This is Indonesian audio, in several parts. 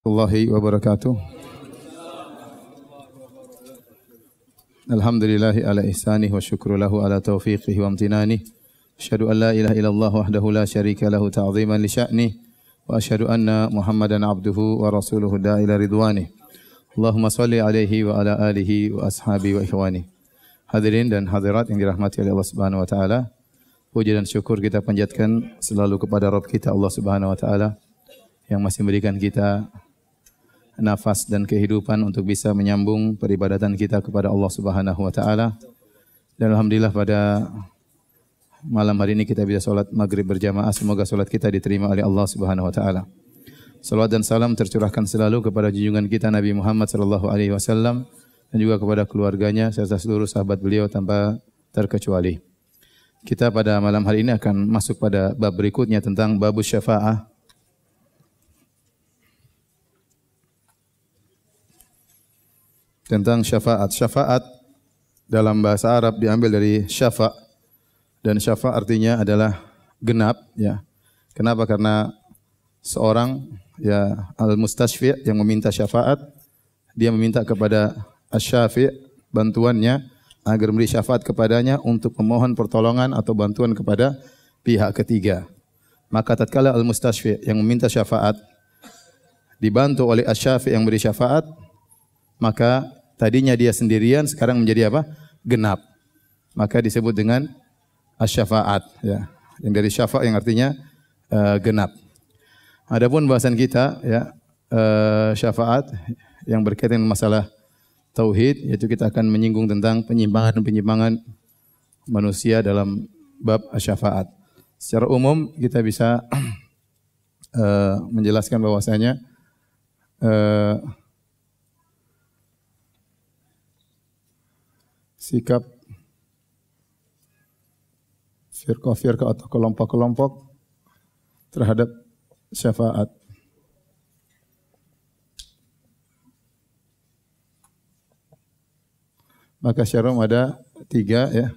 Warahmatullahi wabarakatuh. Alhamdulillahi ala ihsanih wa syukru lahu ala taufiqihi wa amtinanih. Asyhadu an la ilaha illallah wahdahu la syarika lahu ta'ziman li sya'nih. Wa asyhadu anna Muhammadan abduhu wa rasuluhu da'ila ridwanih. Allahumma salli alaihi wa ala alihi wa ashabi wa ikhwani. Hadirin dan hadirat yang dirahmati oleh Allah Subhanahu wa taala. Puji dan syukur kita panjatkan selalu kepada Rabb kita Allah Subhanahu wa taala yang masih memberikan kita nafas dan kehidupan untuk bisa menyambung peribadatan kita kepada Allah Subhanahu wa taala. Dan alhamdulillah pada malam hari ini kita bisa salat maghrib berjamaah. Semoga salat kita diterima oleh Allah Subhanahu wa taala. Salawat dan salam tercurahkan selalu kepada junjungan kita Nabi Muhammad sallallahu alaihi wasallam dan juga kepada keluarganya serta seluruh sahabat beliau tanpa terkecuali. Kita pada malam hari ini akan masuk pada bab berikutnya tentang babus syafa'ah. Tentang syafaat. Syafaat dalam bahasa Arab diambil dari syafa' dan syafa' artinya adalah genap, ya. Kenapa? Karena seorang ya al-mustashfi' yang meminta syafaat, dia meminta kepada asy-syafi' bantuannya agar memberi syafaat kepadanya untuk memohon pertolongan atau bantuan kepada pihak ketiga. Maka tatkala al-mustashfi' yang meminta syafaat dibantu oleh asy-syafi' yang memberi syafaat, maka tadinya dia sendirian, sekarang menjadi apa? Genap. Maka disebut dengan asy-syafa'at, ya. Yang dari syafa' yang artinya genap. Adapun bahasan kita, ya, syafaat yang berkaitan dengan masalah tauhid, yaitu kita akan menyinggung tentang penyimpangan-penyimpangan manusia dalam bab asy-syafa'at. Secara umum kita bisa menjelaskan bahwasanya sikap firqah-firqah atau kelompok-kelompok terhadap syafaat. Maka secara umum ada 3, ya.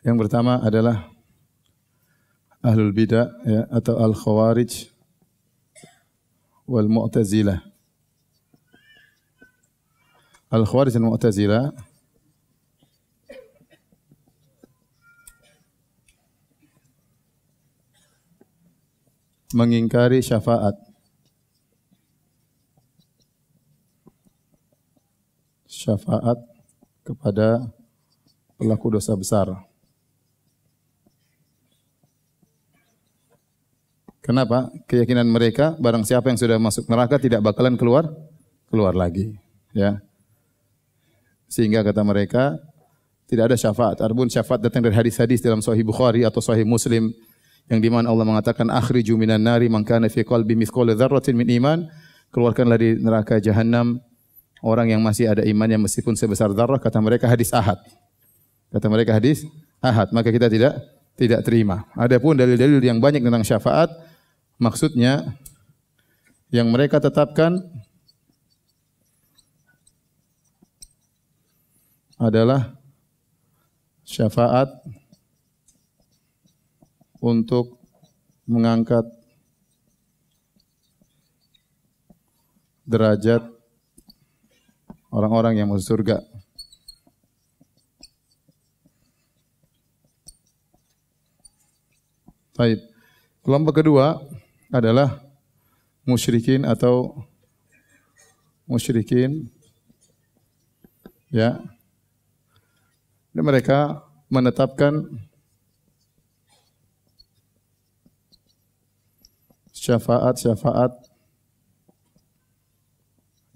Yang pertama adalah Ahlul Bidah, ya, atau Al-Khawarij wal Mu'tazilah. Al-Khawarij dan Mu'tazilah mengingkari syafaat. Syafaat kepada pelaku dosa besar. Kenapa? Keyakinan mereka barang siapa yang sudah masuk neraka tidak bakalan keluar lagi, ya. Sehingga kata mereka tidak ada syafaat. Adapun syafaat datang dari hadis-hadis dalam Sahih Bukhari atau Sahih Muslim yang di mana Allah mengatakan akhriju minan nari man kana fi qalbi mithqala dzarratin min iman, keluarkanlah di neraka jahanam orang yang masih ada imannya meskipun sebesar dzarrah. Kata mereka hadis ahad. Kata mereka hadis ahad, maka kita tidak terima. Adapun dalil-dalil yang banyak tentang syafaat, maksudnya yang mereka tetapkan adalah syafaat untuk mengangkat derajat orang-orang yang masuk surga. Baik. Kelompok kedua adalah musyrikin atau musyrikin, ya. Dan mereka menetapkan syafaat-syafaat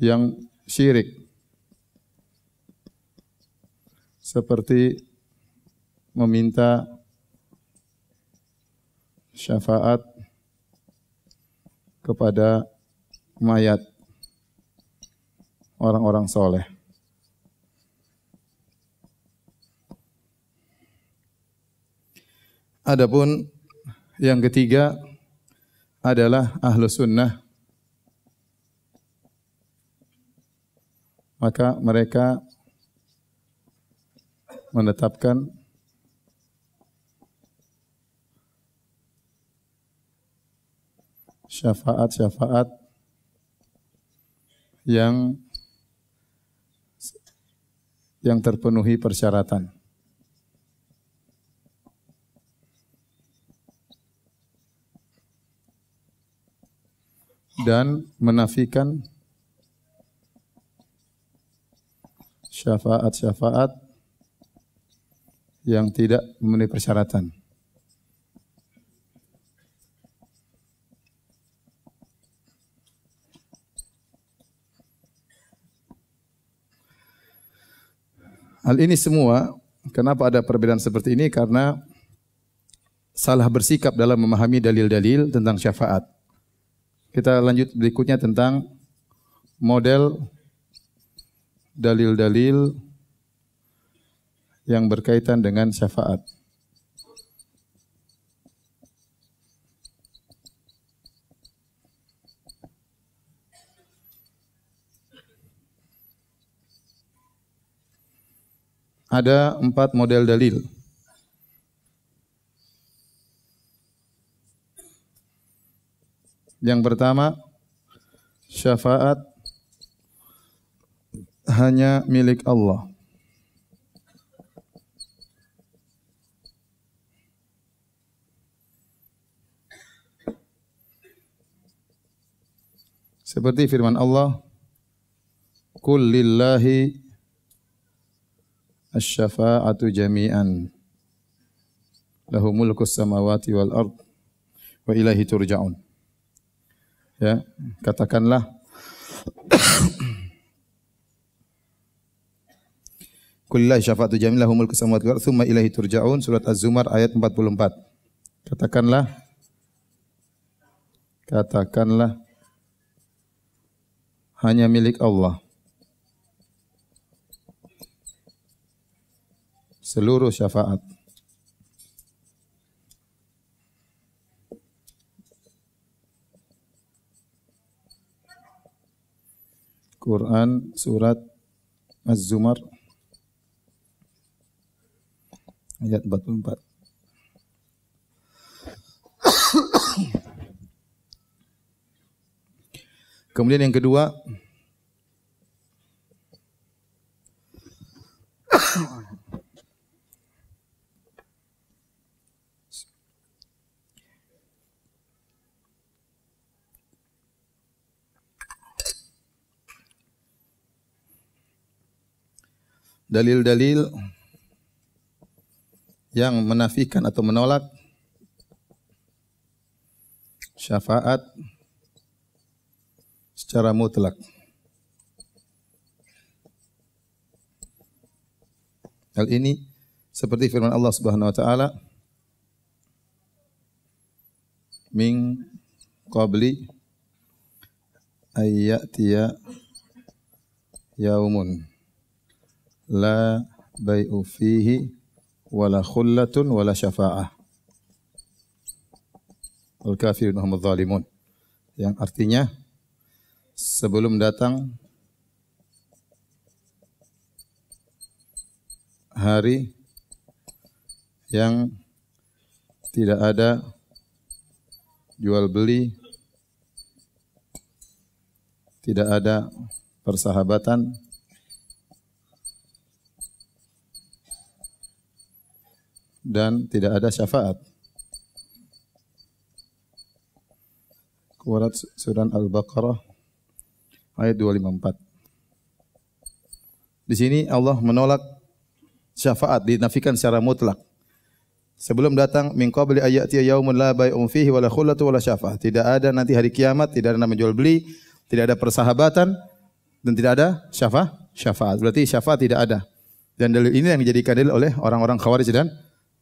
yang syirik, seperti meminta syafaat kepada mayat orang-orang soleh. Adapun yang ketiga adalah ahlu sunnah. Maka mereka menetapkan syafaat-syafaat yang terpenuhi persyaratan. Dan menafikan syafaat-syafaat yang tidak memenuhi persyaratan. Hal ini semua, kenapa ada perbedaan seperti ini? Karena salah bersikap dalam memahami dalil-dalil tentang syafaat. Kita lanjut berikutnya tentang model dalil-dalil yang berkaitan dengan syafaat. Ada 4 model dalil. Yang pertama, syafaat hanya milik Allah. Seperti firman Allah, "Qul lillahi asy-syafa'atu jami'an. Lahu mulkus samawati wal ard wa ilaihi turja'un." Ya, katakanlah Kulillahi syafa'atu jami'an lahu mulku samawati wal ardi tsumma ilaihi turja'un, surat Az-Zumar ayat 44. Katakanlah hanya milik Allah seluruh syafaat. Quran surat Az-Zumar ayat 44. Kemudian yang kedua, dalil-dalil yang menafikan atau menolak syafaat secara mutlak. Hal ini seperti firman Allah Subhanahu wa taala, "Min qabli ayyatiya yaumun la bai'u fihi wala khullatun wala syafa'ah wal kafirun humudz zalimun." Yang artinya, sebelum datang hari yang tidak ada jual beli, tidak ada persahabatan, dan tidak ada syafaat. Surat Al-Baqarah ayat 254. Di sini Allah menolak syafaat, dinafikan secara mutlak. Sebelum datang min qabli ayati yaumun la bai'un fihi wala khullatu wala syafa'ah. Tidak ada nanti hari kiamat, tidak ada nama jual beli, tidak ada persahabatan, dan tidak ada syafaat. Berarti syafaat tidak ada. Dan dalil ini yang dijadikan dalil oleh orang-orang Khawarij dan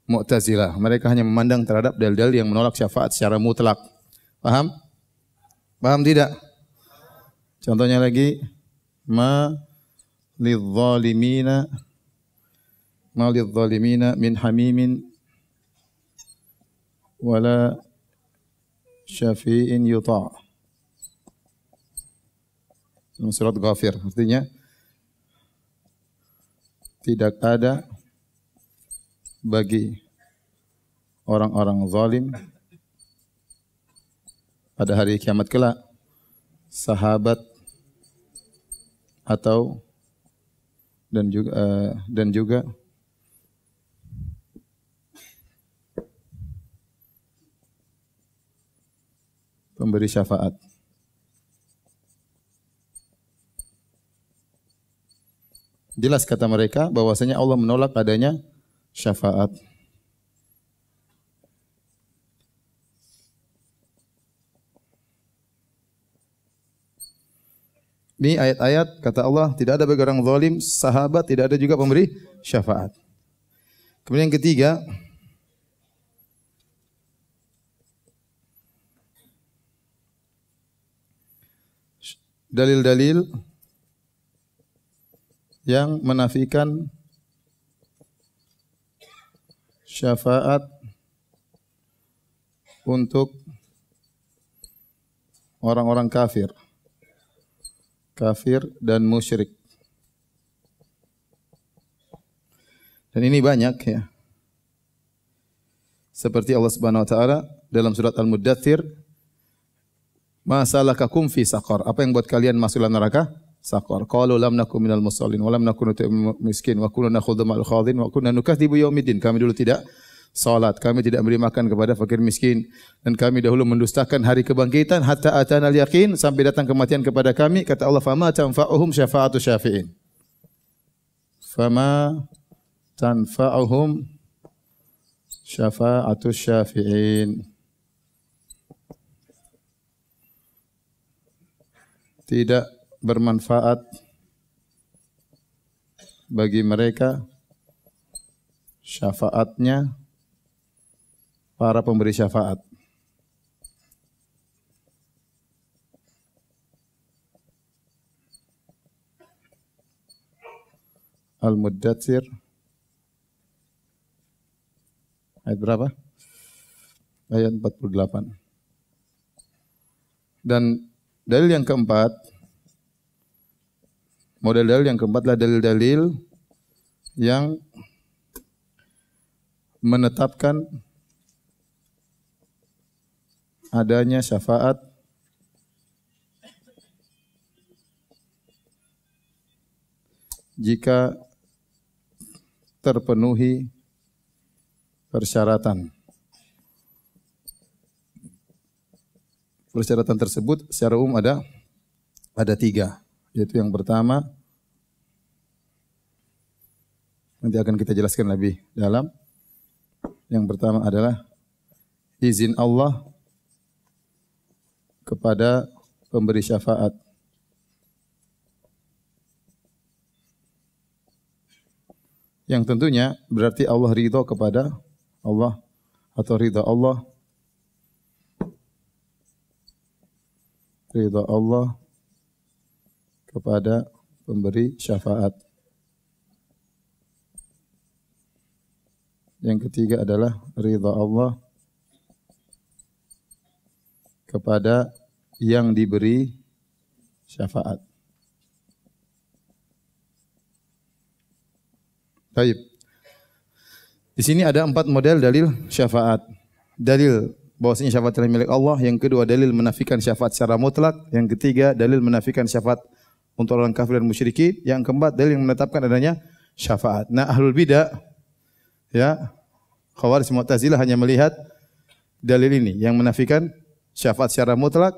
Mu'tazilah. Mereka hanya memandang terhadap dalil-dalil yang menolak syafaat secara mutlak. Paham? Paham tidak? Contohnya lagi, ma lidzalimina min hamimin wala syafi'in yuta'. Surat Ghafir, artinya tidak ada bagi orang-orang zalim pada hari kiamat kelak, sahabat atau dan juga pemberi syafaat. Jelas kata mereka bahwasanya Allah menolak adanya syafaat. Ini ayat-ayat kata Allah tidak ada bagi orang zalim sahabat, tidak ada juga pemberi syafaat. Kemudian yang ketiga, dalil-dalil yang menafikan syafaat untuk orang-orang kafir dan musyrik. Dan ini banyak ya. Seperti Allah Subhanahu wa taala dalam surat Al-Muddatsir, "Ma salakakum fi saqar?" Apa yang buat kalian masuk dalam neraka? Saqar. Qalu lam nakum minal musallin wa lam nakun nut'imul miskin wa kunna nakhudhu ma'al khadhin wa kunna nukadzibu yaumiddin. Kami dulu tidak salat, kami tidak beri makan kepada fakir miskin, dan kami dahulu mendustakan hari kebangkitan hatta atana al-yaqin, sampai datang kematian kepada kami. Kata Allah, fama tanfa'uhum syafa'atu syafi'in. Fama tanfa'uhum syafa'atu syafi'in. Tidak bermanfaat bagi mereka syafaatnya para pemberi syafaat. Al-Muddatsir ayat berapa? Ayat 48. Dan dalil yang keempat, model dalil yang keempat adalah dalil-dalil yang menetapkan adanya syafaat jika terpenuhi persyaratan. Persyaratan tersebut secara umum ada tiga, yaitu yang pertama, nanti akan kita jelaskan lebih dalam. Yang pertama adalah izin Allah kepada pemberi syafaat. Yang tentunya berarti Allah ridha kepada Allah atau ridha Allah kepada pemberi syafaat. Yang ketiga adalah ridha Allah kepada yang diberi syafaat. Baik. Di sini ada 4 model dalil syafaat. Dalil bahwasanya syafaat adalah milik Allah. Yang kedua, dalil menafikan syafaat secara mutlak. Yang ketiga, dalil menafikan syafaat untuk orang kafir dan musyrikin. Yang keempat, dalil yang menetapkan adanya syafaat. Nah, ahlul bidah, ya, Khawarij, Mu'tazilah hanya melihat dalil ini yang menafikan syafaat secara mutlak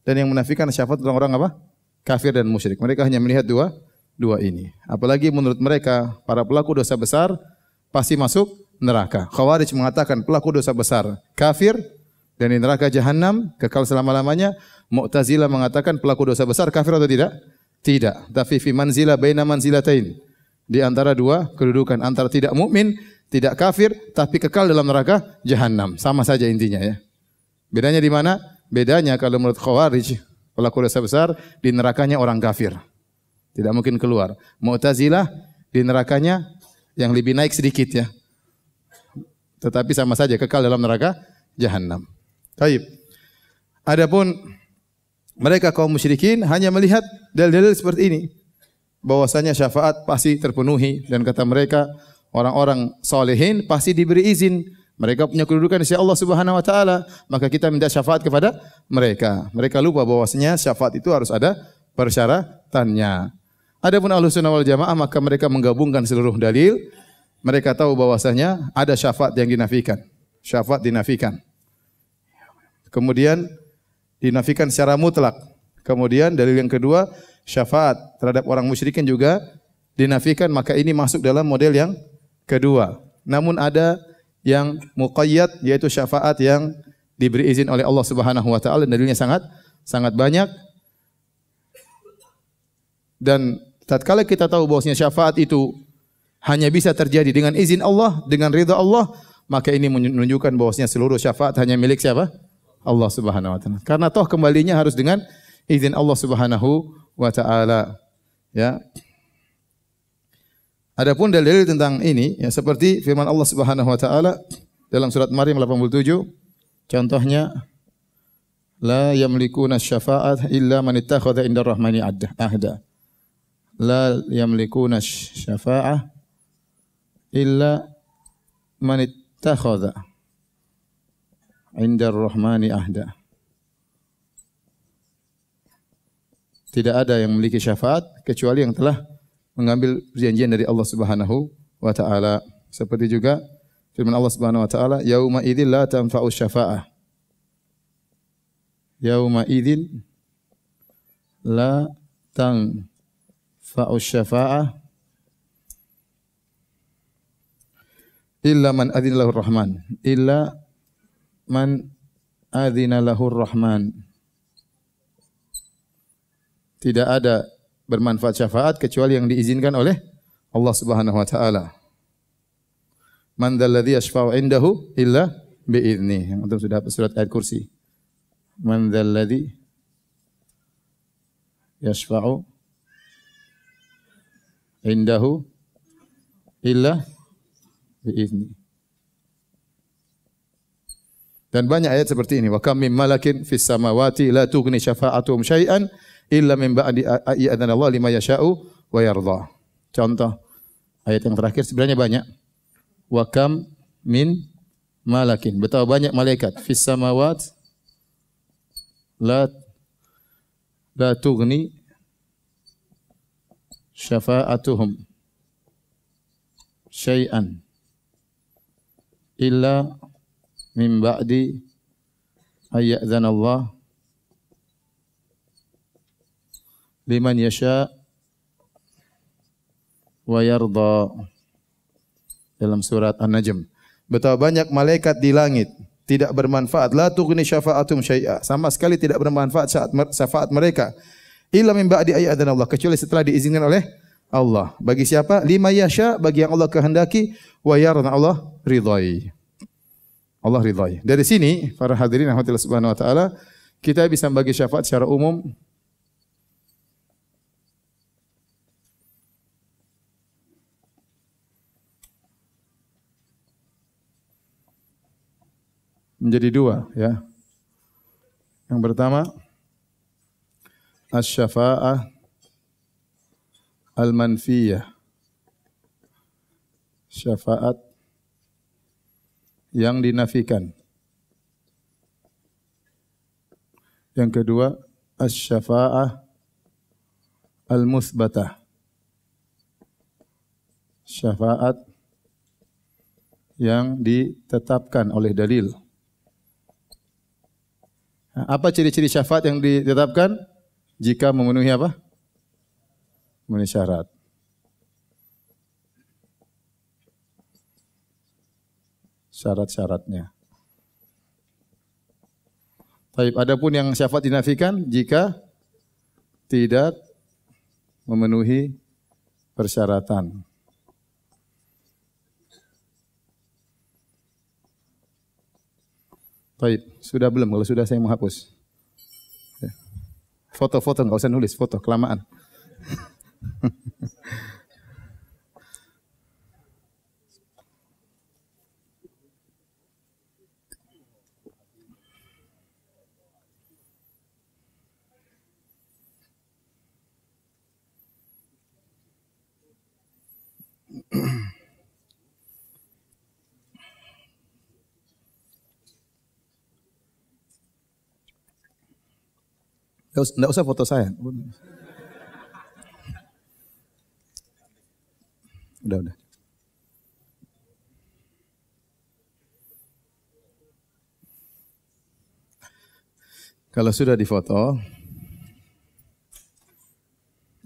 dan yang menafikan syafaat untuk orang apa? Kafir dan musyrik. Mereka hanya melihat dua ini. Apalagi menurut mereka para pelaku dosa besar pasti masuk neraka. Khawarij mengatakan pelaku dosa besar kafir dan di neraka jahanam kekal selama-lamanya. Mu'tazilah mengatakan pelaku dosa besar kafir atau tidak? Tidak. Tapi fi manzilah baina manzilatain. Di antara dua kedudukan, antara tidak mukmin, tidak kafir, tapi kekal dalam neraka jahanam. Sama saja intinya ya. Bedanya di mana? Bedanya kalau menurut Khawarij, pelaku dosa besar di nerakanya orang kafir. Tidak mungkin keluar. Mu'tazilah di nerakanya yang lebih naik sedikit ya. Tetapi sama saja kekal dalam neraka jahanam. Baik. Adapun mereka kaum musyrikin hanya melihat dalil-dalil seperti ini. Bahwasanya syafaat pasti terpenuhi dan kata mereka orang-orang solehin pasti diberi izin. Mereka punya kedudukan di sisi Allah Subhanahu wa taala, maka kita minta syafaat kepada mereka. Mereka lupa bahwasanya syafaat itu harus ada persyaratannya. Adapun Ahlussunnah wal Jamaah maka mereka menggabungkan seluruh dalil. Mereka tahu bahwasanya ada syafaat yang dinafikan. Syafaat dinafikan. Kemudian dinafikan secara mutlak. Kemudian dalil yang kedua, syafaat terhadap orang musyrikin juga dinafikan, maka ini masuk dalam model yang kedua. Namun ada yang muqayyad, yaitu syafaat yang diberi izin oleh Allah Subhanahu wa taala, dalilnya sangat banyak. Dan tatkala kita tahu bahwasanya syafaat itu hanya bisa terjadi dengan izin Allah, dengan ridha Allah, maka ini menunjukkan bahwasanya seluruh syafaat hanya milik siapa? Allah Subhanahu wa taala. Karena toh kembalinya harus dengan izin Allah Subhanahu wa taala. Ya. Adapun dalil tentang ini ya seperti firman Allah Subhanahu wa taala dalam surat Maryam 87, contohnya la yamlikuna syafa'at illa man ittakhadha indar rahmani ahda. La yamlikuna syafa'ah illa man ittakhadha indar rahmani ahda. Tidak ada yang memiliki syafaat kecuali yang telah mengambil perjanjian dari Allah Subhanahu wa taala. Seperti juga firman Allah Subhanahu wa taala, yauma idzil la tanfa'u syafa'ah. Yauma idzin la tanfa'u syafa'ah illa man adzina lahu rahman. Illa man adzina lahu rahman. Tidak ada bermanfaat syafaat kecuali yang diizinkan oleh Allah Subhanahu wa taala. Man dzalladzi yashfa'u 'indahu illa bi'idznih. Yang antum sudah surat ayat kursi. Man dzalladzi yashfa'u 'indahu illa bi'idznih. Dan banyak ayat seperti ini. Wa kam min malakin fis samawati la tughni syafa'atuhum syai'an illa min ba'di ayyadana Allah lima yasha'u wa yarda. Contoh ayat yang terakhir sebenarnya banyak. Wa kam min malakin, betapa banyak malaikat fis samawat la tughni syafa'atuhum syai'an illa min ba'di ayyadana Allah liman yasha wa yarda. Dalam surat An-Najm. Betapa banyak malaikat di langit tidak bermanfaat. La tughni syafa'atum syai'a. Sama sekali tidak bermanfaat syafaat mereka. Illa min ba'di ayyadana Allah. Kecuali setelah diizinkan oleh Allah. Bagi siapa? Lima yasha, bagi yang Allah kehendaki, wa yarda, Allah ridhai. Allah ridhai. Dari sini para hadirin rahmatillah subhanahu wa taala, kita bisa membagi syafaat secara umum menjadi dua, ya. Yang pertama, asy-syafa'ah al-manfiyah. Syafaat yang dinafikan. Yang kedua, asy-syafa'ah al-mutsbatah. Syafaat yang ditetapkan oleh dalil. Apa ciri-ciri syafaat yang ditetapkan? Jika memenuhi apa? Memenuhi syarat. Syarat-syaratnya. Baik, adapun yang syafaat dinafikan jika tidak memenuhi persyaratan. Baik, sudah belum? Kalau sudah saya menghapus. Foto-foto enggak usah nulis, foto kelamaan. Enggak usah foto saya. Udah. Kalau sudah difoto,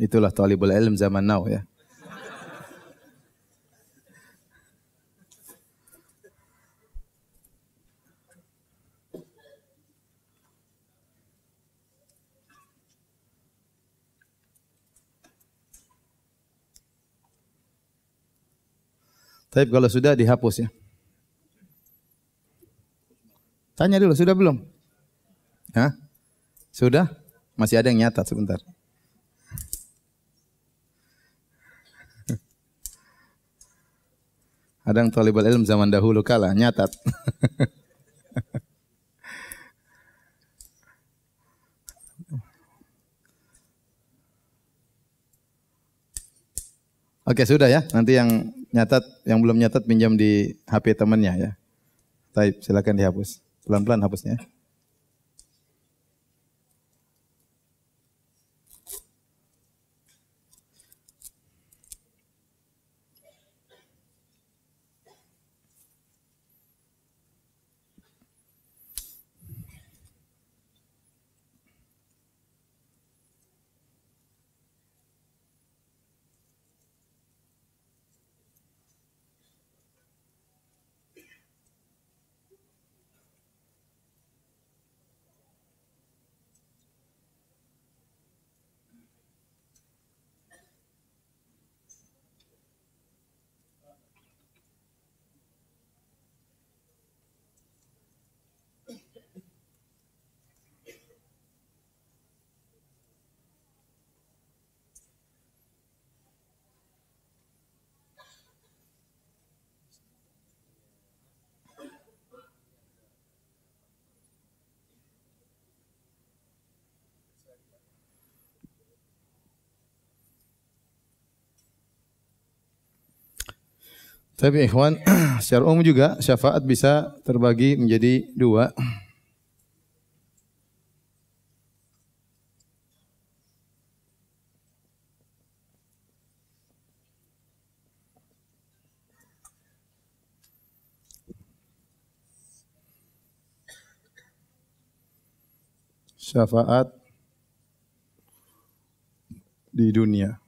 itulah talibul ilm zaman now ya. Tapi kalau sudah dihapus ya. Tanya dulu, sudah belum? Hah? Sudah? Masih ada yang nyatat sebentar. Ada yang talibul ilm zaman dahulu kala nyatat. Oke, sudah ya. Nanti yang nyatat, yang belum nyatat pinjam di HP temannya ya. Baik, silakan dihapus. Pelan-pelan hapusnya. Tapi ikhwan, secara umum juga syafaat bisa terbagi menjadi dua. Syafaat di dunia.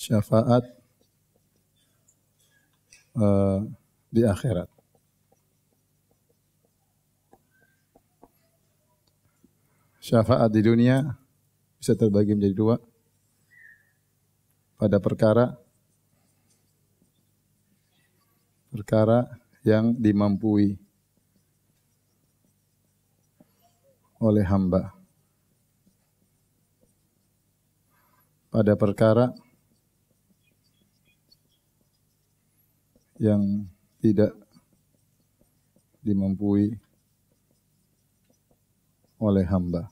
Syafaat di akhirat. Syafaat di dunia bisa terbagi menjadi dua. Pada perkara yang dimampui oleh hamba. Pada perkara yang tidak dimampui oleh hamba.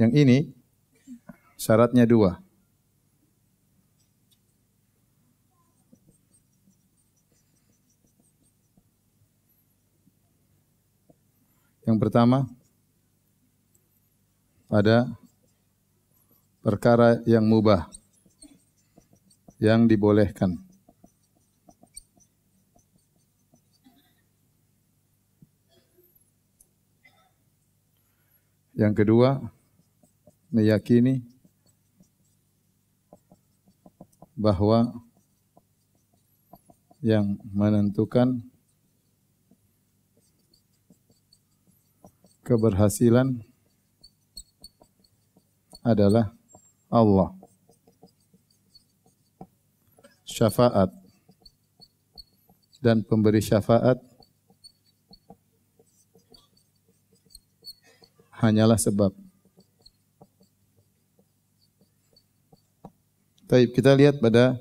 Yang ini syaratnya dua. Yang pertama, pada perkara yang mubah, yang dibolehkan. Yang kedua, meyakini bahwa yang menentukan keberhasilan adalah Allah. Syafaat dan pemberi syafaat hanyalah sebab. Baik, kita lihat pada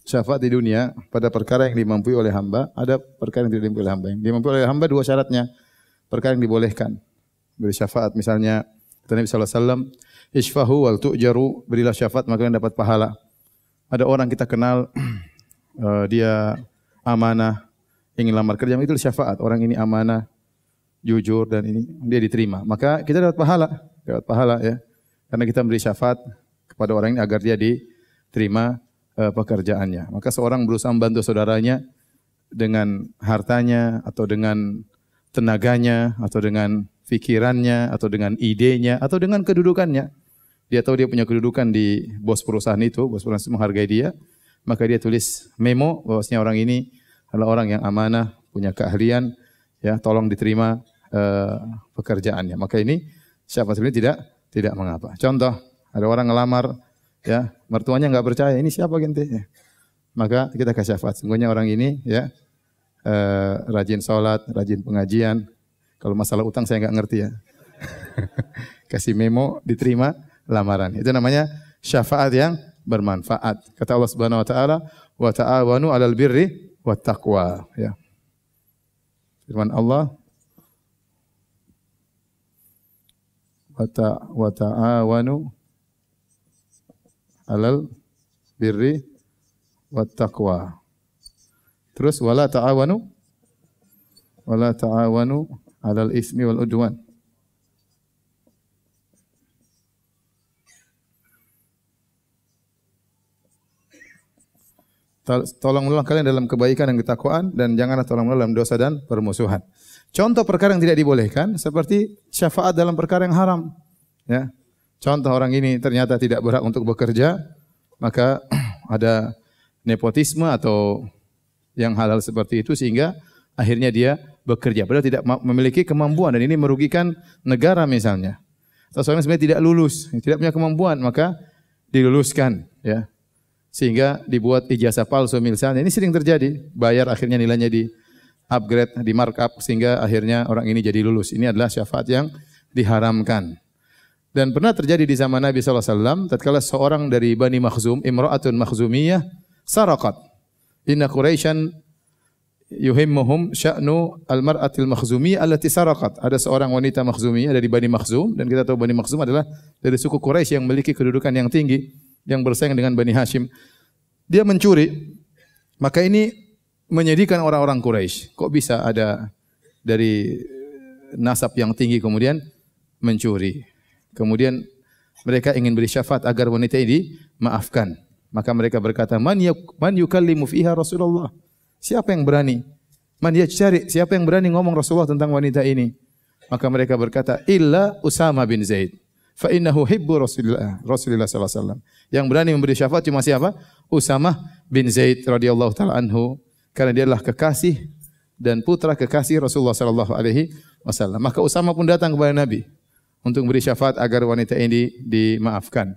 syafaat di dunia, pada perkara yang dimampui oleh hamba, ada perkara yang tidak dimampui oleh hamba. Yang dimampui oleh hamba dua syaratnya. Perkara yang dibolehkan. Beri syafaat misalnya kata Nabi sallallahu alaihi wasallam, "Isfahu wal tu'jaru", berilah syafaat maka kalian dapat pahala. Ada orang kita kenal dia amanah, ingin lamar kerja itu syafaat. Orang ini amanah, jujur dan ini dia diterima. Maka kita dapat pahala ya. Karena kita beri syafaat kepada orang ini agar dia diterima pekerjaannya. Maka seorang berusaha membantu saudaranya dengan hartanya atau dengan tenaganya atau dengan pikirannya atau dengan idenya atau dengan kedudukannya. Dia tahu dia punya kedudukan di bos perusahaan itu menghargai dia, maka dia tulis memo bahwasanya orang ini adalah orang yang amanah, punya keahlian, ya, tolong diterima pekerjaannya. Maka ini syafaat sebenarnya tidak mengapa. Contoh, ada orang ngelamar, ya, mertuanya enggak percaya, ini siapa gente? Ya. Maka kita kasih syafaat. Sungguhnya orang ini, ya, rajin sholat, rajin pengajian. Kalau masalah utang saya enggak ngerti ya. Kasih memo, diterima lamaran. Itu namanya syafaat yang bermanfaat. Kata Allah Subhanahu wa taala, "Wa ta'awanu 'alal birri wat taqwa." Ya. Firman Allah, "Wa ta'awanu 'alal birri wat taqwa." Terus wala ta'awanu 'alal ismi wal udwan. Tolong menolong kalian dalam kebaikan dan ketakwaan dan janganlah tolong menolong dalam dosa dan permusuhan. Contoh perkara yang tidak dibolehkan seperti syafaat dalam perkara yang haram. Ya. Contoh orang ini ternyata tidak berhak untuk bekerja, maka ada nepotisme atau yang hal-hal seperti itu sehingga akhirnya dia bekerja padahal tidak memiliki kemampuan dan ini merugikan negara misalnya. Atau seorang sebenarnya tidak lulus, tidak punya kemampuan maka diluluskan, ya. Sehingga dibuat ijazah palsu misalnya. Ini sering terjadi. Bayar akhirnya nilainya di upgrade, di markup sehingga akhirnya orang ini jadi lulus. Ini adalah syafaat yang diharamkan. Dan pernah terjadi di zaman Nabi SAW tatkala seorang dari Bani Makhzum, imra'atun Makhzumiyah saraqat. Inna Quraisyan yuhimmuhum sya'nu al-mar'atil Makhzumiyah allati saraqat. Ada seorang wanita Makhzumiyah dari Bani Makhzum dan kita tahu Bani Makhzum adalah dari suku Quraisy yang memiliki kedudukan yang tinggi, yang bersaing dengan Bani Hashim. Dia mencuri. Maka ini menyedihkan orang-orang Quraisy. Kok bisa ada dari nasab yang tinggi kemudian mencuri? Kemudian mereka ingin beri syafaat agar wanita ini dimaafkan. Maka mereka berkata, Man yukallimu fiha Rasulullah? Siapa yang berani? Siapa yang berani ngomong Rasulullah tentang wanita ini? Maka mereka berkata, Illa Usama bin Zaid. Fa innahu hibbu Rasulillah sallallahu alaihi wasallam. Yang berani memberi syafaat cuma siapa? Usamah bin Zaid radhiyallahu taala anhu karena dia adalah kekasih dan putra kekasih Rasulullah sallallahu alaihi wasallam. Maka Usamah pun datang kepada Nabi untuk memberi syafaat agar wanita ini dimaafkan.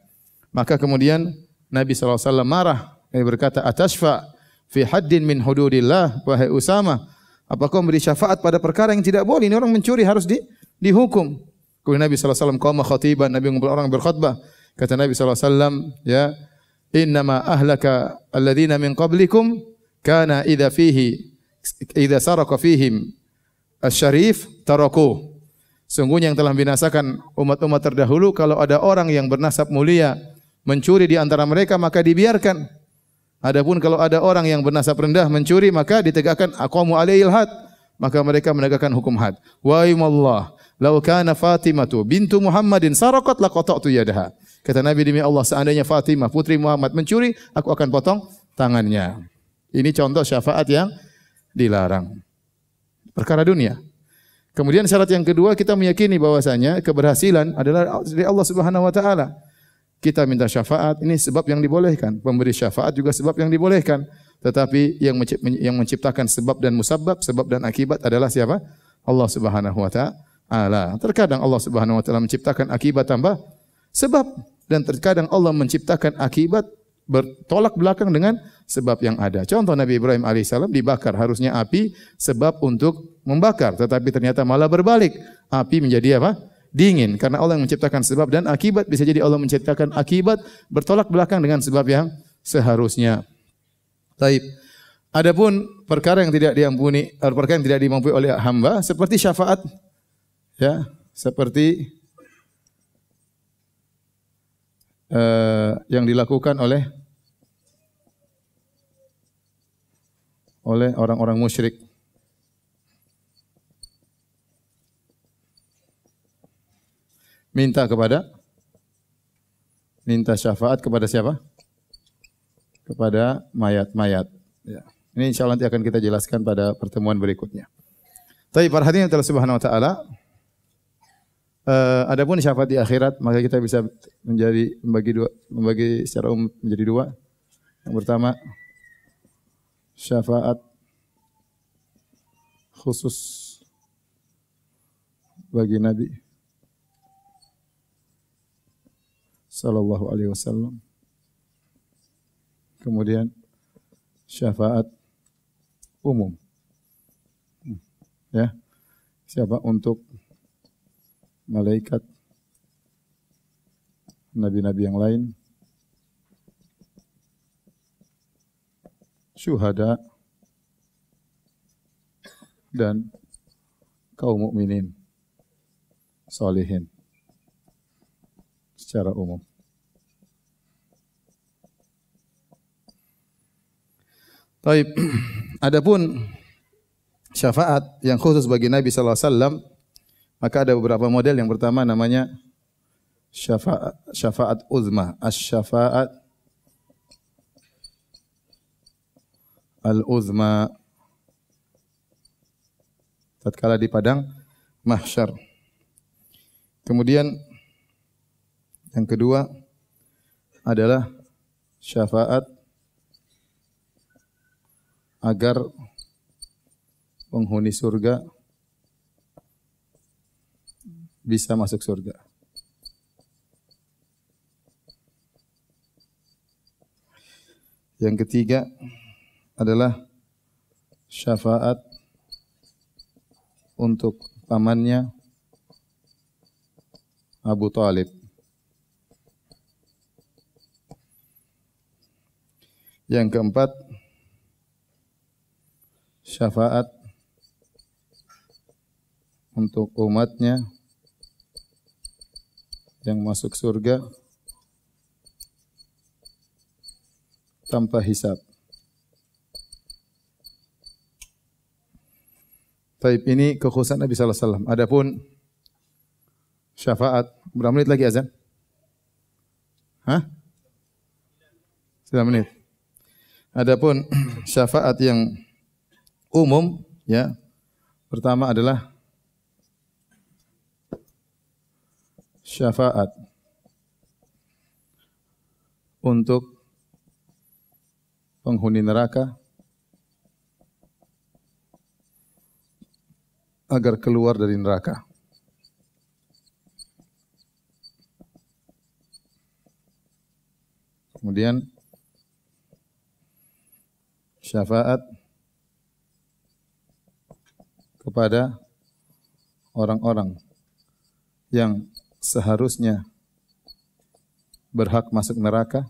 Maka kemudian Nabi sallallahu alaihi wasallam marah dan berkata, "Atashfa fi haddin min hududillah wahai Usamah? Apakah memberi syafaat pada perkara yang tidak boleh? Ini orang mencuri harus dihukum." Kemudian Nabi SAW qama khatiban, Nabi mengumpulkan orang berkhutbah. Kata Nabi SAW, ya, innama ahlaka alladhina min qablikum kana idza saraka fihim asy-syarif tarakuh. Sungguhnya yang telah membinasakan umat-umat terdahulu kalau ada orang yang bernasab mulia mencuri di antara mereka maka dibiarkan. Adapun kalau ada orang yang bernasab rendah mencuri maka ditegakkan aqamu alaihil had, maka mereka menegakkan hukum had. Wa imallah Lau kana Fatimatu bintu Muhammadin saraqat laqata'tu yadaha. Kata Nabi demi Allah seandainya Fatimah putri Muhammad mencuri, aku akan potong tangannya. Ini contoh syafaat yang dilarang. Perkara dunia. Kemudian syarat yang kedua kita meyakini bahwasanya keberhasilan adalah dari Allah Subhanahu wa taala. Kita minta syafaat ini sebab yang dibolehkan, pemberi syafaat juga sebab yang dibolehkan. Tetapi yang menciptakan sebab dan musabab, sebab dan akibat adalah siapa? Allah Subhanahu wa taala. Terkadang Allah Subhanahu wa taala menciptakan akibat tambah sebab dan terkadang Allah menciptakan akibat bertolak belakang dengan sebab yang ada. Contoh Nabi Ibrahim alaihissalam dibakar, harusnya api sebab untuk membakar, tetapi ternyata malah berbalik. Api menjadi apa? Dingin karena Allah yang menciptakan sebab dan akibat. Bisa jadi Allah menciptakan akibat bertolak belakang dengan sebab yang seharusnya. Taib. Adapun perkara yang tidak diampuni, perkara yang tidak dimampuni oleh hamba seperti syafaat, ya, seperti yang dilakukan oleh orang-orang musyrik, minta syafaat kepada siapa? Kepada mayat-mayat. Ya. Ini insyaallah nanti akan kita jelaskan pada pertemuan berikutnya. Tapi para hadirin Allah Subhanahu wa taala, adapun syafaat di akhirat maka kita bisa membagi secara umum menjadi dua. Yang pertama syafaat khusus bagi Nabi sallallahu alaihi wasallam. Kemudian syafaat umum. Ya. Siapa untuk malaikat, nabi-nabi yang lain, syuhada dan kaum mukminin salihin secara umum. Baik, adapun syafaat yang khusus bagi Nabi sallallahu alaihi wasallam maka ada beberapa model. Yang pertama namanya syafaat uzma, asy-syafaat al-uzma, tatkala di padang mahsyar. Kemudian yang kedua adalah syafaat agar penghuni surga bisa masuk surga. Yang ketiga adalah syafaat untuk pamannya Abu Thalib. Yang keempat syafaat untuk umatnya yang masuk surga tanpa hisab. Taib, ini kekhususan Nabi sallallahu alaihi wasallam. Adapun syafaat, berapa menit lagi azan? 9 menit. Adapun syafaat yang umum, ya, pertama adalah syafaat untuk penghuni neraka agar keluar dari neraka. Kemudian syafaat kepada orang-orang yang seharusnya berhak masuk neraka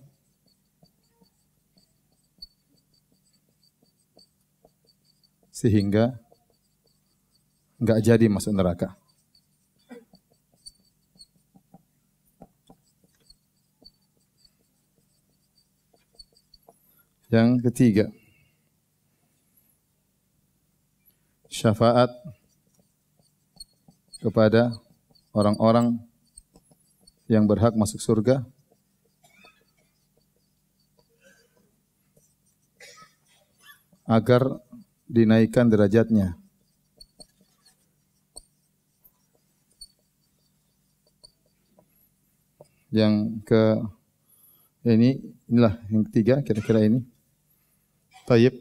sehingga enggak jadi masuk neraka. Yang ketiga, syafaat kepada orang-orang yang berhak masuk surga agar dinaikkan derajatnya. Inilah yang ketiga, kira-kira ini. Tayyib.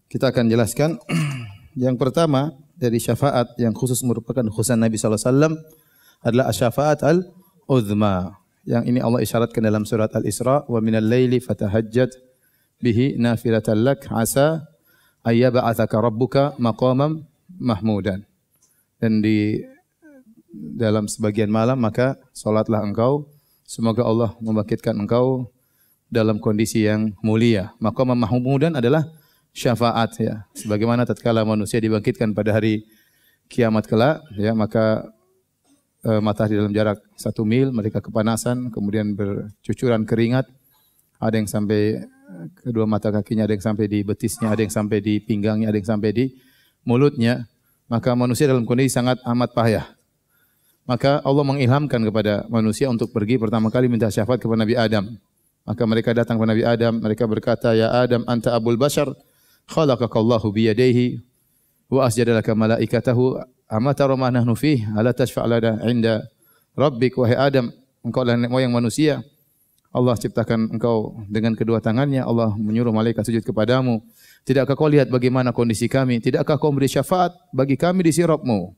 Kita akan jelaskan. Yang pertama dari syafaat yang khusus merupakan khususan Nabi sallallahu alaihi wasallam adalah asy-syafaat al-uzma. Yang ini Allah isyaratkan dalam surat Al-Isra, wa minal laili fatahajjat bihi nafilatan lak asa ayyab'atsaka rabbuka maqaman mahmudan. Dan di dalam sebagian malam maka salatlah engkau, semoga Allah membangkitkan engkau dalam kondisi yang mulia. Maqaman mahmudan adalah syafaat, ya. Sebagaimana tatkala manusia dibangkitkan pada hari kiamat kelak, ya, maka matahari dalam jarak 1 mil, mereka kepanasan, kemudian bercucuran keringat, ada yang sampai kedua mata kakinya, ada yang sampai di betisnya, ada yang sampai di pinggangnya, ada yang sampai di mulutnya. maka manusia dalam kondisi sangat amat payah. Maka Allah mengilhamkan kepada manusia untuk pergi pertama kali minta syafaat kepada Nabi Adam. Maka mereka datang kepada Nabi Adam, mereka berkata, "Ya Adam, anta abul bashar, khalaqakallahu biyadayhi wa asjada laka malaikatahu, ama tara ma nahnu fihi, ala tashfa' lana 'inda rabbik." Wahai Adam, engkau adalah nenek moyang manusia. Allah ciptakan engkau dengan kedua tangannya. Allah menyuruh malaikat sujud kepadamu. Tidakkah kau lihat bagaimana kondisi kami? Tidakkah kau beri syafaat bagi kami di sisi Rabbmu?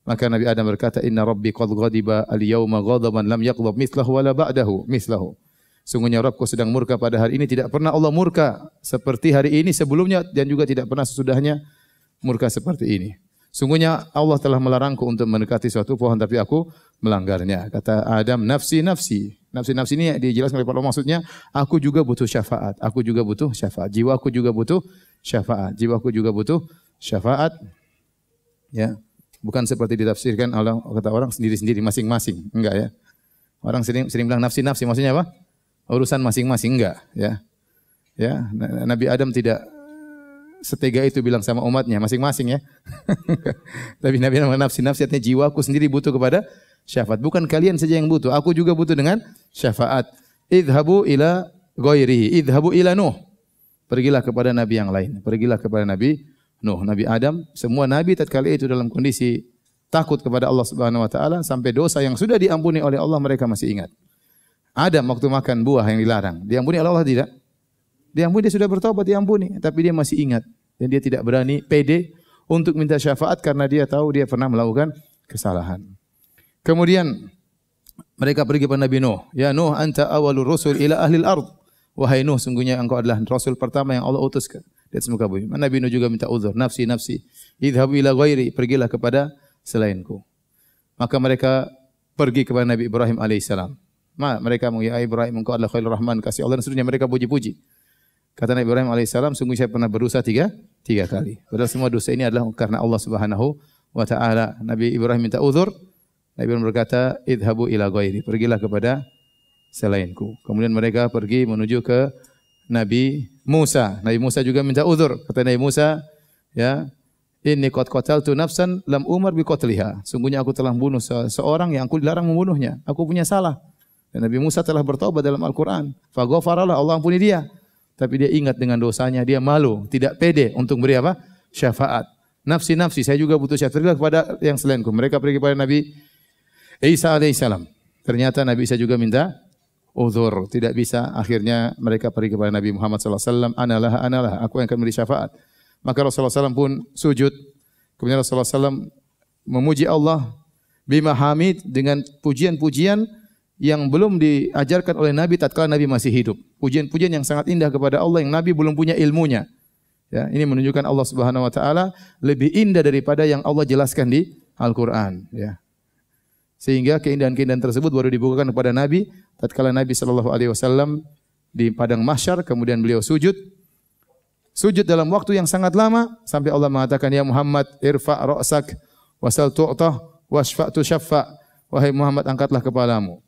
Maka Nabi Adam berkata, "Inna Rabbi qad ghadiba al-yawma ghadaban lam yaghdab mithlahu wala ba'dahu mithlahu." Sungguhnya Rabbku sedang murka pada hari ini. Tidak pernah Allah murka seperti hari ini sebelumnya dan juga tidak pernah sesudahnya murka seperti ini. Sungguhnya Allah telah melarangku untuk mendekati suatu pohon tapi aku melanggarnya. Kata Adam, "Nafsi, nafsi." Nafsi-nafsi ini dijelaskan oleh para ulama, maksudnya aku juga butuh syafaat. Aku juga butuh syafaat. Jiwaku juga butuh syafaat. Jiwaku juga butuh syafaat. Ya. Bukan seperti ditafsirkan oleh kata orang sendiri-sendiri masing-masing. Enggak ya. Orang sering bilang nafsi-nafsi, maksudnya apa? Urusan masing-masing, enggak ya. Ya, Nabi Adam tidak setega itu bilang sama umatnya masing-masing ya. Tapi Nabi Adam nafsi-nafsi artinya jiwaku sendiri butuh kepada syafaat. Bukan kalian saja yang butuh, aku juga butuh dengan syafaat. Idhabu ila ghairihi, idhabu ila Nuh. Pergilah kepada nabi yang lain. Pergilah kepada Nabi Nuh, Nabi Adam, semua nabi tatkala itu dalam kondisi takut kepada Allah Subhanahu wa taala sampai dosa yang sudah diampuni oleh Allah mereka masih ingat. Adam waktu makan buah yang dilarang, diampuni oleh Allah tidak? Diampuni, dia sudah bertobat, diampuni, tapi dia masih ingat dan dia tidak berani pede untuk minta syafaat karena dia tahu dia pernah melakukan kesalahan. Kemudian mereka pergi kepada Nabi Nuh. "Ya Nuh, anta awalur rusul ila ahlil ard." Wahai Nuh, sungguhnya engkau adalah rasul pertama yang Allah utus ke di atas muka bumi. Nabi Nuh juga minta uzur. "Nafsi, nafsi. Idhabu ila ghairi." Pergilah kepada selainku. Maka mereka pergi kepada Nabi Ibrahim alaihissalam. Mereka mengatakan, "Ya Ibrahim, engkau adalah Khalilur Rahman, kasih Allah." Dan seterusnya mereka puji-puji. Kata Nabi Ibrahim alaihissalam, "Sungguh saya pernah berdosa tiga kali. Padahal semua dosa ini adalah karena Allah Subhanahu wa taala." Nabi Ibrahim minta uzur. Nabi Ibrahim berkata, "Idhabu ila ghairi." Pergilah kepada selainku. Kemudian mereka pergi menuju ke Nabi Musa. Nabi Musa juga minta uzur. Kata Nabi Musa, "Ya, inni qad qataltu nafsan lam umar bi qatliha." Sungguhnya aku telah membunuh seorang yang aku dilarang membunuhnya. Aku punya salah. Dan Nabi Musa telah bertaubat dalam Al-Qur'an. Fa ghafaralah, Allah ampuni dia. Tapi dia ingat dengan dosanya, dia malu, tidak pede untuk beri apa? Syafaat. "Nafsi, nafsi, saya juga butuh syafaat kepada yang selainku." Mereka pergi kepada Nabi Isa alaihissalam. Ternyata Nabi Isa juga minta uzur, tidak bisa. Akhirnya mereka pergi kepada Nabi Muhammad sallallahu alaihi wasallam, "Analah, aku yang akan beri syafaat." Maka Rasulullah SAW pun sujud. Kemudian Rasulullah SAW memuji Allah bima hamid, dengan pujian-pujian yang belum diajarkan oleh Nabi tatkala Nabi masih hidup. Pujian-pujian yang sangat indah kepada Allah yang Nabi belum punya ilmunya. Ya, ini menunjukkan Allah Subhanahu wa taala lebih indah daripada yang Allah jelaskan di Al-Qur'an, ya. Sehingga keindahan-keindahan tersebut baru dibukakan kepada Nabi tatkala Nabi sallallahu alaihi wasallam di padang mahsyar, kemudian beliau sujud. Sujud dalam waktu yang sangat lama sampai Allah mengatakan, "Ya Muhammad, irfa' ra'sak wasal tu'tah washfa' tushaffa." Wahai Muhammad, angkatlah kepalamu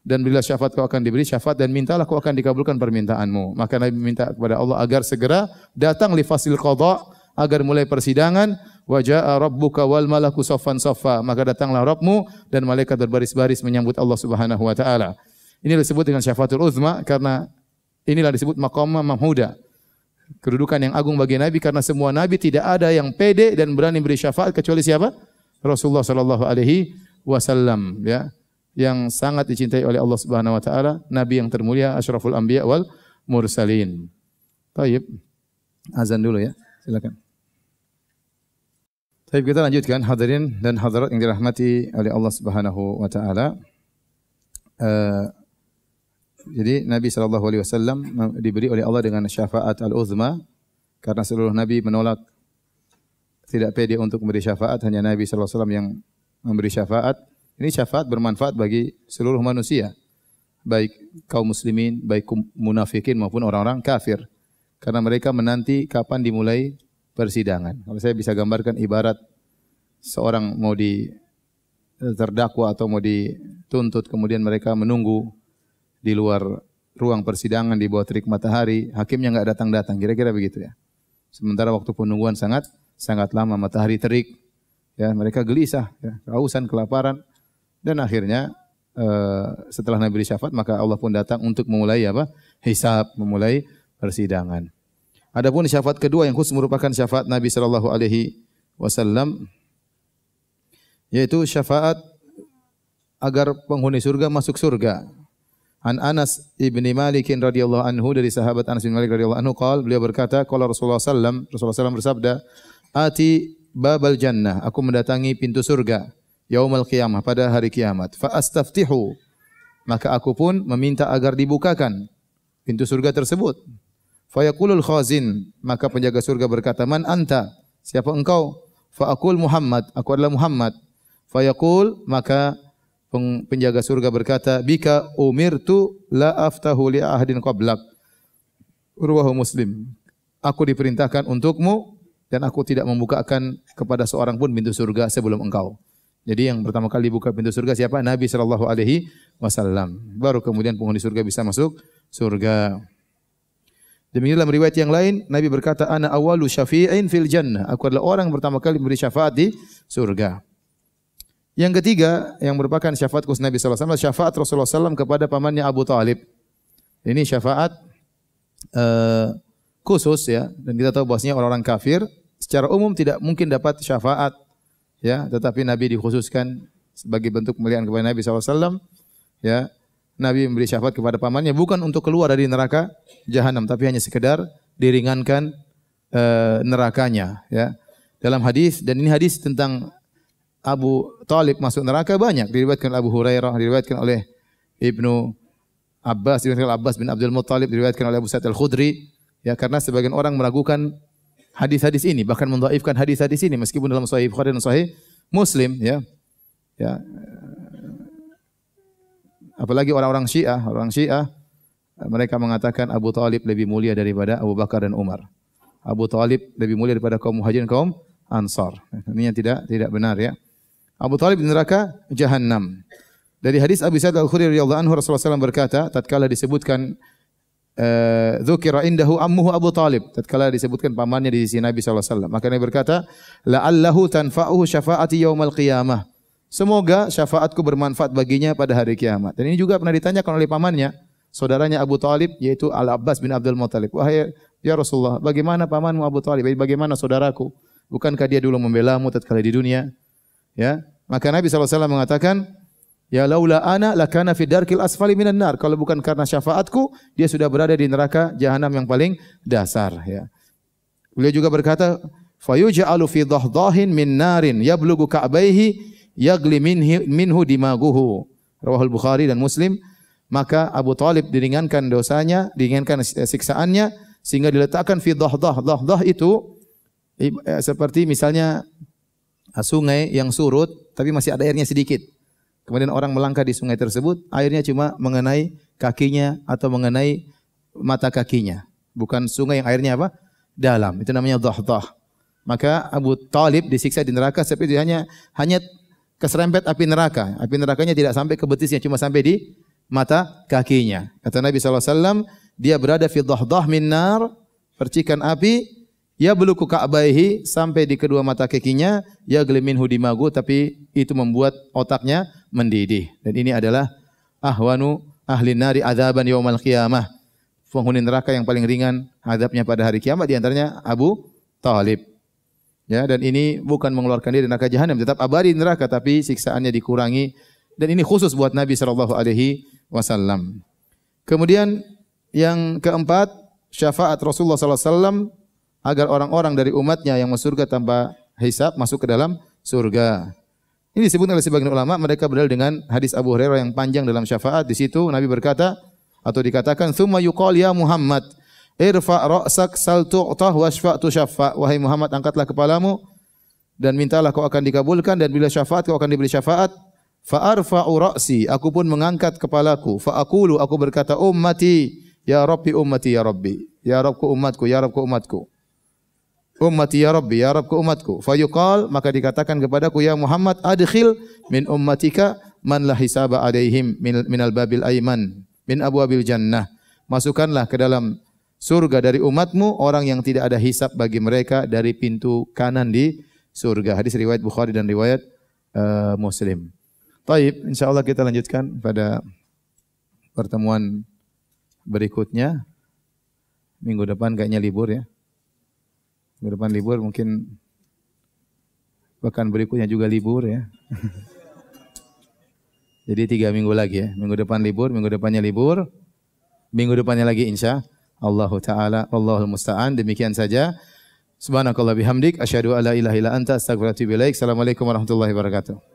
dan bila syafaat kau akan diberi syafaat, dan mintalah kau akan dikabulkan permintaanmu. Maka Nabi minta kepada Allah agar segera datang li fasil qadha, agar mulai persidangan. Wa jaa rabbuka wal malaku saffan saffa. Maka datanglah Rabbmu dan malaikat berbaris-baris menyambut Allah Subhanahu wa taala. Ini disebut dengan syafaatul uzma karena inilah disebut maqamah mahmuda. Kedudukan yang agung bagi Nabi karena semua Nabi tidak ada yang pede dan berani beri syafaat kecuali siapa? Rasulullah sallallahu alaihi wasallam, ya. Yang sangat dicintai oleh Allah Subhanahu wa taala, nabi yang termulia, asyraful anbiya wal mursalin. Baik. Azan dulu ya. Silakan. Baik, kita lanjutkan hadirin dan hadirat yang dirahmati oleh Allah Subhanahu wa taala. Jadi Nabi sallallahu alaihi wasallam diberi oleh Allah dengan syafaat al-uzma karena seluruh nabi menolak, tidak pede untuk memberi syafaat, hanya Nabi sallallahu alaihi wasallam yang memberi syafaat. Ini syafaat bermanfaat bagi seluruh manusia, baik kaum muslimin, baik munafikin maupun orang-orang kafir. Karena mereka menanti kapan dimulai persidangan. Kalau saya bisa gambarkan ibarat seorang mau terdakwa atau mau dituntut, kemudian mereka menunggu di luar ruang persidangan di bawah terik matahari, hakimnya enggak datang-datang, kira-kira begitu ya. Sementara waktu penungguan sangat lama, matahari terik, Ya, mereka gelisah, ya, kehausan, kelaparan, dan akhirnya setelah Nabi beri syafaat, maka Allah pun datang untuk memulai apa? Hisab, memulai persidangan. Adapun syafaat kedua yang khusus merupakan syafaat Nabi sallallahu alaihi wasallam, yaitu syafaat agar penghuni surga masuk surga. An Anas ibni Malik radhiyallahu anhu, dari sahabat Anas bin Malik radhiyallahu anhu, beliau berkata, qala Rasulullah sallallahu bersabda, "Ati babal jannah, aku mendatangi pintu surga, yaumal qiyamah, pada hari kiamat. Fa astaftihu, maka aku pun meminta agar dibukakan pintu surga tersebut. Fa yaqulul khazin, maka penjaga surga berkata, man anta, siapa engkau? Fa aqul Muhammad, aku adalah Muhammad. Fa yaqul, maka penjaga surga berkata, bika umirtu la aftahu li ahadin qablak. Ruwahu Muslim. Aku diperintahkan untukmu dan aku tidak membukakan kepada seorang pun pintu surga sebelum engkau. Jadi yang pertama kali buka pintu surga siapa? Nabi sallallahu alaihi wasallam. Baru kemudian penghuni surga bisa masuk surga. Demikian dalam riwayat yang lain, Nabi berkata, ana awwalu syafi'in fil jannah. Aku adalah orang pertama kali memberi syafaat di surga. Yang ketiga, yang merupakan syafaat khusus Nabi sallallahu alaihi wasallam, syafaat Rasulullah SAW kepada pamannya Abu Thalib. Ini syafaat khusus ya, dan kita tahu bahwasanya orang-orang kafir secara umum tidak mungkin dapat syafaat ya, tetapi Nabi dikhususkan sebagai bentuk kemuliaan kepada Nabi SAW ya. Nabi memberi syafaat kepada pamannya bukan untuk keluar dari neraka jahanam, tapi hanya sekedar diringankan nerakanya ya. Dalam hadis, dan ini hadis tentang Abu Thalib masuk neraka banyak, diriwayatkan oleh Abu Hurairah, diriwayatkan oleh Ibnu Abbas, diriwayatkan oleh Abbas bin Abdul Muttalib, diriwayatkan oleh Abu Sa'id Al-Khudri ya, karena sebagian orang meragukan hadis-hadis ini, bahkan mendhaifkan hadis-hadis ini meskipun dalam Sahih Bukhari dan Sahih Muslim ya. Ya. Apalagi orang Syiah mereka mengatakan Abu Thalib lebih mulia daripada Abu Bakar dan Umar. Abu Thalib lebih mulia daripada kaum Muhajirin, kaum Ansar. Ini yang tidak benar ya. Abu Thalib di neraka jahanam. Dari hadis Abu Sa'id Al-Khudri radhiyallahu anhu, Rasulullah SAW berkata, tatkala disebutkan dzukira indahu ammuhu Abu Thalib, tatkala disebutkan pamannya di sisi Nabi sallallahu alaihi wasallam, maka Nabi berkata, la'allahu tanfa'uhu syafaati yaumal qiyamah. Semoga syafaatku bermanfaat baginya pada hari kiamat. Dan ini juga pernah ditanyakan oleh pamannya, saudaranya Abu Thalib, yaitu Al-Abbas bin Abdul Muttalib. Wahai ya Rasulullah, bagaimana pamanmu Abu Thalib? Bagaimana saudaraku? Bukankah dia dulu membelamu tatkala di dunia? Ya, maka Nabi sallallahu alaihi wasallam mengatakan, ya laula ana lakana fi darkil asfali minan nar. Kalau bukan karena syafaatku, dia sudah berada di neraka jahanam yang paling dasar ya. Beliau juga berkata, fayuj'alu fi dhahdahin min narin yablughu ka'baihi yagli minhu dimaguhu. Rawahul Bukhari dan Muslim. Maka Abu Thalib diringankan dosanya, diringankan siksaannya sehingga diletakkan fi dhahdah. Dhahdah itu seperti misalnya sungai yang surut tapi masih ada airnya sedikit. Kemudian orang melangkah di sungai tersebut, airnya cuma mengenai kakinya atau mengenai mata kakinya. Bukan sungai yang airnya apa? Dalam. Itu namanya dhahdah. Maka Abu Thalib disiksa di neraka seperti hanya keserempet api neraka. Api nerakanya tidak sampai ke betisnya, cuma sampai di mata kakinya. Kata Nabi SAW, dia berada fi dhahdah min nar, percikan api, ya buluku ka'baihi, sampai di kedua mata kakinya, ya gliminhu dimagu, tapi itu membuat otaknya mendidih. Dan ini adalah ahwanu ahli nari adzaban yaumal qiyamah. Penghuni neraka yang paling ringan azabnya pada hari kiamat, di antaranya Abu Thalib. Ya, dan ini bukan mengeluarkan dia dari neraka jahanam, tetap abadi di neraka, tapi siksaannya dikurangi. Dan ini khusus buat Nabi sallallahu alaihi wasallam. Kemudian yang keempat, syafaat Rasulullah sallallahu alaihi wasallam agar orang-orang dari umatnya yang masuk surga tanpa hisab masuk ke dalam surga. Ini disebut oleh sebagian ulama, mereka berdalil dengan hadis Abu Hurairah yang panjang dalam syafaat. Di situ Nabi berkata atau dikatakan, "Tsumma yuqal ya Muhammad, irfa ra'sak sal tu'tah washfa' tushaffa." Wahai Muhammad, angkatlah kepalamu dan mintalah kau akan dikabulkan, dan bila syafaat kau akan diberi syafaat. Fa arfa'u ra'si, aku pun mengangkat kepalaku. Fa aqulu, aku berkata, ummati ya Rabbi, ummati ya Rabbi. Ya Rabbku umatku, ya Rabbku umatku. Ummati ya Rabbi, ya Rabbku umatku. Fa yuqal, maka dikatakan kepadaku, ya Muhammad, adkhil min ummatika man la hisaba alaihim minal babil aiman min abwabil jannah. Masukkanlah ke dalam surga dari umatmu orang yang tidak ada hisab bagi mereka dari pintu kanan di surga. Hadis riwayat Bukhari dan riwayat Muslim. Taib, insyaallah kita lanjutkan pada pertemuan berikutnya. Minggu depan kayaknya libur ya. Minggu depan libur, mungkin pekan berikutnya juga libur ya. Jadi 3 minggu lagi ya. Minggu depan libur, minggu depannya libur. Minggu depannya lagi insya Allah Ta'ala. Allahul Musta'an. Demikian saja. Subhanakallah bihamdik. Asyhadu an la ilaha illa anta astaghfiruka wa atubu ilaik. Assalamualaikum warahmatullahi wabarakatuh.